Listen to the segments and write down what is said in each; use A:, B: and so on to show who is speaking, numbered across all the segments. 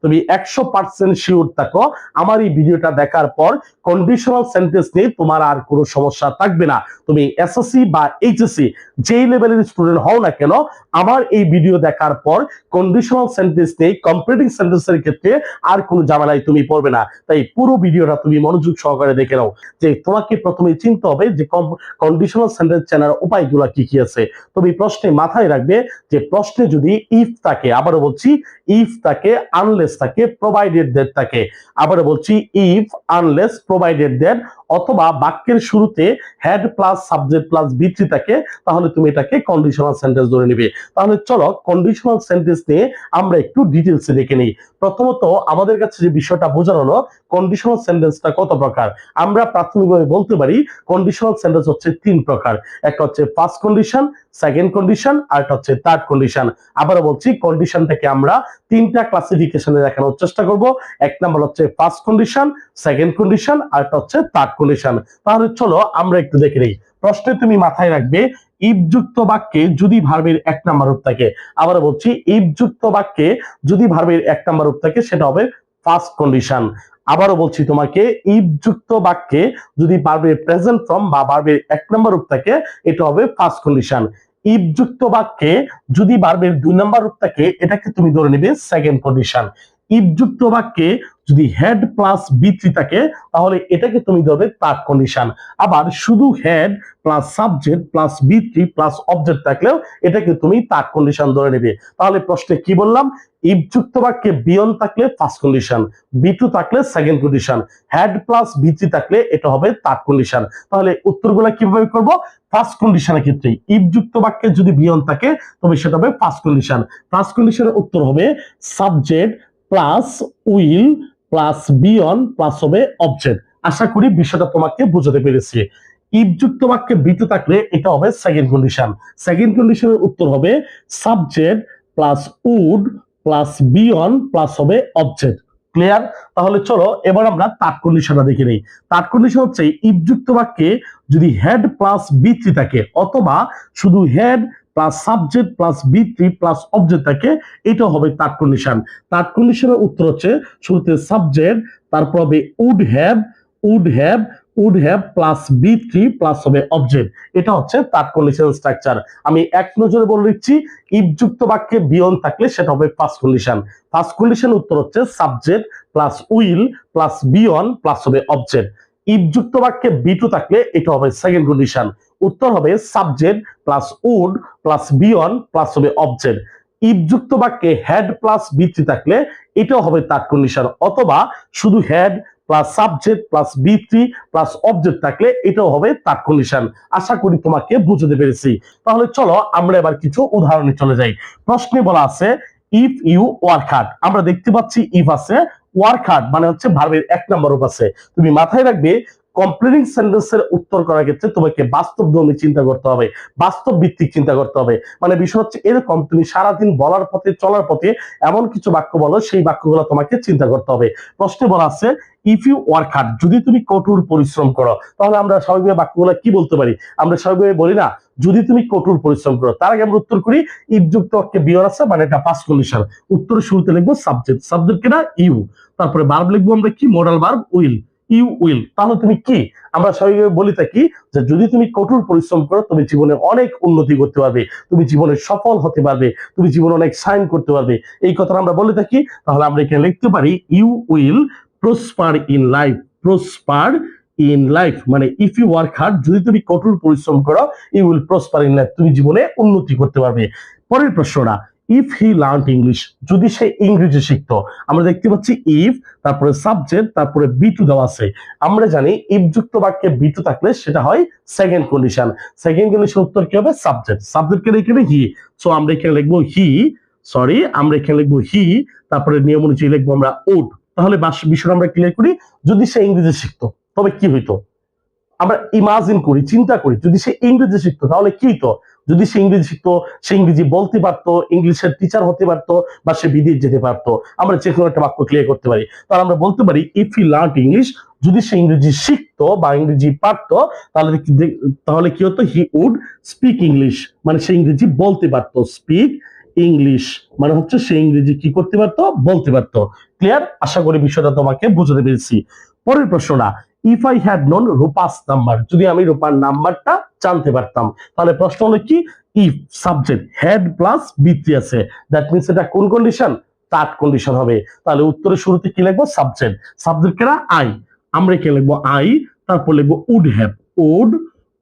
A: তুমি 100% শিওর থাকো আমার এই ভিডিওটা দেখার পর কন্ডিশনাল সেন্টেন্স নিয়ে তোমার আর কোনো সমস্যা থাকবে না। তুমি এসএসসি বা এইচএসসি যেই লেভেলের স্টুডেন্ট হও না কেন, আমার এই ভিডিও দেখার পর কন্ডিশনাল সেন্টেন্স নিয়ে কম্প্লিটিং সেন্টেন্সের ক্ষেত্রে আর কোনো ঝামেলায় তুমি পড়বে না। তাই পুরো ভিডিওটা তুমি মনোযোগ সহকারে দেখে নাও। যে তোমাকে প্রথমে চিনতে হবে যে কন্ডিশনাল সেন্টেন্স চেনার উপায়গুলো কি কি আছে। তুমি প্রশ্নে মাথায় রাখবে যে প্রশ্নে যদি ইফ থাকে, আবারও বলছি ইফ থাকে, আনলেস থাকে, প্রোভাইডেড দ্যাট থাকে, আবারও বলছি ইফ, আনলেস, প্রোভাইডেড দ্যাট, অথবা বাক্যের শুরুতে হ্যাড প্লাস সাবজেক্ট প্লাস বি3 থাকে, তাহলে তুমি এটাকে কন্ডিশনাল সেন্টেন্স ধরে নিবে। তাহলে চলো কন্ডিশনাল সেন্টেন্স নিয়ে আমরা একটু ডিটেলসে দেখে নিই। প্রথমত আমাদের কাছে যে বিষয়টা বোঝানো হলো কন্ডিশনাল সেন্টেন্সটা কত প্রকার। আমরা প্রাথমিকভাবে বলতে পারি কন্ডিশনাল সেন্টেন্স হচ্ছে 3 প্রকার। একটা হচ্ছে ফার্স্ট কন্ডিশন, সেকেন্ড কন্ডিশন, আর একটা হচ্ছে থার্ড কন্ডিশন। আবারও বলছি কন্ডিশনটাকে আমরা 3টা ক্লাসিফিকেশনে দেখানোর চেষ্টা করব। এক নাম্বার হচ্ছে ফার্স্ট কন্ডিশন, সেকেন্ড কন্ডিশন, আর একটা হচ্ছে থার্ড কন্ডিশন। তাহলে চলো আমরা একটু দেখে নিই। প্রশ্নে তুমি মাথায় রাখবে ইফ যুক্ত বাক্যে যদি ভার্বের 1 নাম্বার রূপ থাকে, আবার বলছি ইফ যুক্ত বাক্যে যদি ভার্বের 1 নাম্বার রূপ থাকে সেটা হবে ফার্স্ট কন্ডিশন। আবারও বলছি তোমাকে ইফ যুক্ত বাক্যে যদি ভার্বের প্রেজেন্ট ফর্ম বা ভার্বের 1 নাম্বার রূপ থাকে এটা হবে ফার্স্ট কন্ডিশন। ইফ যুক্ত বাক্যে যদি ভার্বের 2 নাম্বার রূপ থাকে এটাকে তুমি ধরে নেবে সেকেন্ড কন্ডিশন। ইফ যুক্ত বাক্যে যদি হেড প্লাস বি3 থাকে তাহলে এটাকে তুমি ধরবে থার্ড কন্ডিশন। আবার শুধু হেড প্লাস সাবজেক্ট প্লাস বি3 প্লাস অবজেক্ট থাকলেও এটাকে তুমি থার্ড কন্ডিশন ধরে নেবে। তাহলে প্রশ্নে কি বললাম, ইফ যুক্ত বাক্যে বিয়ন থাকলে ফার্স্ট কন্ডিশন, বি2 থাকলে সেকেন্ড কন্ডিশন, হেড প্লাস বি3 থাকলে এটা হবে থার্ড কন্ডিশন। তাহলে উত্তরগুলো কিভাবে করব, ফার্স্ট কন্ডিশনের ক্ষেত্রে ইফ যুক্ত বাক্যে যদি বিয়ন থাকে তবে সেটা হবে ফার্স্ট কন্ডিশন। ফার্স্ট কন্ডিশনের উত্তর হবে subject plus will plus B one plus হবে অবজেক্ট। আশা করি বিষয়টা তোমাকে বুঝাতে পেরেছি। ইফ যুক্ত বাক্যে বি2 থাকলে এটা হবে সেকেন্ড কন্ডিশন। সেকেন্ড কন্ডিশনের উত্তর হবে subject plus would plus B one plus হবে অবজেক্ট। ক্লিয়ার? তাহলে চলো এবার আমরা থার্ড কন্ডিশনটা দেখে নেই। থার্ড কন্ডিশন হচ্ছে ইফ যুক্ত বাক্যে যদি হেড প্লাস বি3 থাকে অথবা শুধু হেড প্লাস সাবজেক্ট প্লাস বি3 প্লাস অবজেক্ট থাকে, এটা হবে থার্ড কন্ডিশন। থার্ড কন্ডিশনের উত্তর হচ্ছে শুরুতে সাবজেক্ট, তারপর হবে would have, would have, would have plus বি3 প্লাস হবে অবজেক্ট। এটা হচ্ছে থার্ড কন্ডিশন স্ট্রাকচার। আমি এক নজরে বলে দিচ্ছি, ইফ যুক্ত বাক্যে বিয়ন থাকলে সেটা হবে ফার্স্ট কন্ডিশন। ফার্স্ট কন্ডিশন উত্তর হচ্ছে subject plus will plus B one plus হবে অবজেক্ট। ইফ যুক্ত বাক্যে বি2 থাকলে এটা হবে সেকেন্ড কন্ডিশন। উত্তর হবে subject plus would plus B one plus হবে অবজেক্ট। ইফ যুক্ত বাক্যে হেড প্লাস বি3 থাকলে এটাও হবে থার্ড কন্ডিশন, অথবা শুধু হেড প্লাস সাবজেক্ট প্লাস বি3 প্লাস অবজেক্ট থাকলে এটাও হবে থার্ড কন্ডিশন। আশা করি তোমাকে বুঝতে পেরেছি। তাহলে চলো আমরা এবার কিছু উদাহরণে চলে যাই। প্রশ্নে বলা আছে ইফ ইউ ওয়ার্ক হার্ড। আমরা দেখতে পাচ্ছি ইফ আছে, ওয়ার্ক হার্ড মানে হচ্ছে ভার্বের 1 নাম্বার রূপ আছে। তুমি মাথায় রাখবে কমপ্লিটিং সেন্টেন্সের উত্তর করার ক্ষেত্রে তোমাকে বাস্তবধর্মী চিন্তা করতে হবে, বাস্তব ভিত্তিক চিন্তা করতে হবে। মানে বিষয় হচ্ছে এরকম, তুমি সারাদিন বলার পথে চলার পথে এমন কিছু বাক্য বলো সেই বাক্যগুলো তোমাকে চিন্তা করতে হবে। প্রশ্নে বলা আছে ইফ ইউ ওয়ার্ক হার্ড, যদি তুমি কঠোর পরিশ্রম করো, তাহলে আমরা স্বাভাবিকভাবে বাক্যগুলো কি বলতে পারি, আমরা স্বাভাবিকভাবে বলি না যদি তুমি কঠোর পরিশ্রম করো। তার আগে আমরা উত্তর করি ইফ যুক্ত বাক্যে বিয়ন আছে মানে এটা ফার্স্ট কন্ডিশন। উত্তরের শুরুতে লিখবো সাবজেক্ট, সাবজেক্ট কিনা ইউ, তারপরে ভার্ব লিখবো আমরা কি modal verb will, you will. তাহলে তুমি কি, আমরা স্বাভাবিকভাবে বলে থাকি যে যদি তুমি কঠোর পরিশ্রম করো তুমি জীবনে অনেক উন্নতি করতে পারবে, তুমি জীবনে সফল হতে পারবে, তুমি জীবনে অনেক সাইন করতে পারবে, এই কথাটা আমরা বলে থাকি। তাহলে আমরা এখানে লিখতে পারি you will prosper in life, prosper in life মানে ইফ ইউ ওয়ার্ক হার্ড, যদি তুমি কঠোর পরিশ্রম করো you will prosper in life, তুমি জীবনে উন্নতি করতে পারবে। পরের প্রশ্নটা ইফ হি লার্নড ইংলিশ, যদি সে ইংরেজি শিখতো। আমরা দেখতে পাচ্ছি ইফ, তারপরে সাবজেক্ট, তারপরে বি2 দেওয়া আছে। আমরা জানি ইফ যুক্ত বাক্যে বি2 থাকলে সেটা হয় সেকেন্ড কন্ডিশন। সেকেন্ড কন্ডিশন উত্তর কি হবে সাবজেক্ট, সাবজেক্টকে এখানে হি, সো আমরা এখানে লিখবো হি, সরি আমরা এখানে লিখবো হি, তারপরে নিয়ম অনুযায়ী লিখবো আমরা উড। তাহলে বিষয়টা আমরা ক্লিয়ার করি, যদি সে ইংরেজি শিখতো তবে কি হইতো, আমরা ইমাজিন করি, চিন্তা করি যদি সে ইংরেজি শিখতো তাহলে কি হতো। যদি সে ইংরেজি শিখতো, সে ইংরেজি বলতে পারতো, ইংলিশের টিচার হতে পারতো, বা সে বিদেশ যেতে পারতো। আমরা যে কোনো একটা বাক্য ক্লিয়ার করতে পারি। তাহলে আমরা বলতে পারি ইফ হি লার্নড ইংলিশ, যদি সে ইংরেজি শিখতো বা ইংরেজি পারতো তাহলে কি হতো, হি উড স্পিক ইংলিশ মানে সে ইংরেজি বলতে পারতো, স্পিক ইংলিশ, মানে হচ্ছে সে ইংরেজি কি করতে পারতো, বলতে পারতো। ক্লিয়ার? আশা করি বিষয়টা তোমাকে বুঝাতে পেরেছি। পরের প্রশ্নটা, if I had known Rupa's number, যদি আমি রূপার নাম্বারটা জানতে পারতাম, তাহলে প্রশ্ন হলো কি, ইফ সাবজেক্ট হ্যাড প্লাস বৃত্তি আছে, দ্যাট মিনস এটা কোন কন্ডিশন, থার্ড কন্ডিশন হবে। তাহলে উত্তরের শুরুতে কি লিখবো, সাবজেক্ট, সাবজেক্ট কেনা আই, আমরা কি লিখবো আই, তারপর লিখবো would have, would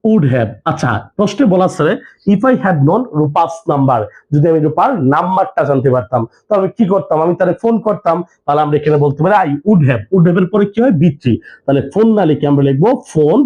A: would have. আচ্ছা, প্রশ্নে বলা আছে if I had known Rupa's number, যদি আমি রূপার নাম্বারটা জানতে পারতাম তাহলে কি করতাম, আমি তারে ফোন করতাম। তাহলে আমরা এখানে বলতে পারি I would have, would have এর পরে কি হয়, বৃত্তি, তাহলে ফোন না লিখে আমরা লিখবো ফোন,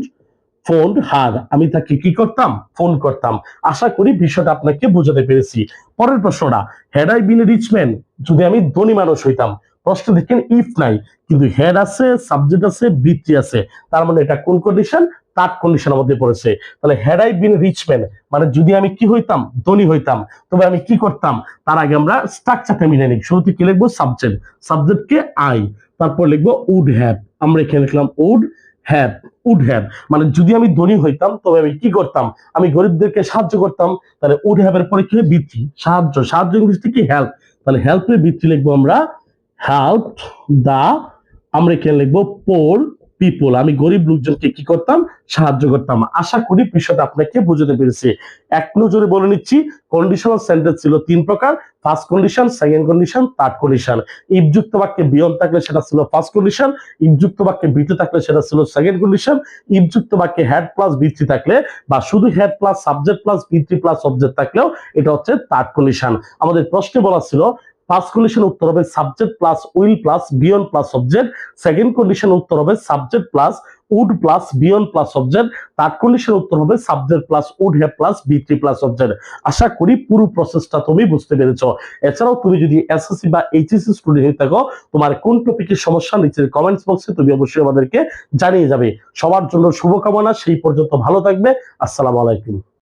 A: ফোন হার, আমি তাকে কি করতাম, ফোন করতাম। আশা করি বিষয়টা আপনাকে বোঝাতে পেরেছি। পরের প্রশ্নটা, had I been rich man, যদি আমি ধনী মানুষ হইতাম। প্রশ্ন দেখেন ইফ নাই, কিন্তু হেড আছে, সাবজেক্ট আছে, বৃত্তি আছে, তার মানে এটা কোন কন্ডিশন, থার্ড কন্ডিশনের মধ্যে পড়েছে। তাহলে had I been rich man মানে যদি আমি কি হইতাম, ধনী হইতাম, তবে আমি কি করতাম, তার আগে আমরা স্ট্রাকচারটা মিলে নিই। শুরুতে কি লিখবো, সাবজেক্ট, সাবজেক্টকে আই, তারপর লিখবো উড হ্যাভ, আমরা এখানে লিখলাম উড হ্যাভ, উড হ্যাভ মানে যদি আমি ধনী হইতাম তবে আমি কি করতাম, আমি গরিবদেরকে সাহায্য করতাম। তাহলে উড হ্যাভ এর পরে কি হয়, বৃত্তি, সাহায্য, সাহায্য ইংলিশে কি, হেল্প, তাহলে হেল্পের বৃত্তি লিখবো আমরা হেল্প দা, আমরা এখানে লিখবো পোর পিপল, আমি গরিব লোকজনকে কি করতাম, সাহায্য করতাম। আশা করি বিষয়টা আপনাকে বুঝতে পেরেছি। এক নজরে বলে নিচ্ছি, কন্ডিশনাল সেন্টেন্স ছিল তিন প্রকার, first condition, second condition, third condition. If যুক্ত বাক্যে বিয়ন থাকলে সেটা ছিল ফার্স্ট কন্ডিশন, ইফ যুক্ত বাক্যে বিতে থাকলে সেটা ছিল সেকেন্ড কন্ডিশন, ইফ যুক্ত বাক্যে হ্যাড প্লাস বৃত্তি থাকলে বা শুধু হ্যাড প্লাস সাবজেক্ট প্লাস বৃত্তি প্লাস অবজেক্ট থাকলেও এটা হচ্ছে থার্ড কন্ডিশন। আমাদের প্রশ্নে বলা ছিল ফার্স্ট কন্ডিশন উত্তর হবে subject plus will plus B one plus object, second condition উত্তর হবে subject plus would plus B one plus object, third condition উত্তর হবে subject plus would have plus বি3 প্লাস অবজেক্ট। আশা করি পুরো প্রসেসটা তুমি বুঝতে পেরেছো। এছাড়াও তুমি যদি এসএসসি বা এইচএসসি স্টুডেন্ট হয়ে থাকো, তোমার কোন টপিকের সমস্যা নিচের কমেন্টস বক্সে তুমি অবশ্যই আমাদেরকে জানিয়ে যাবে। সবার জন্য শুভকামনা, সেই পর্যন্ত ভালো থাকবে। আসসালামু আলাইকুম।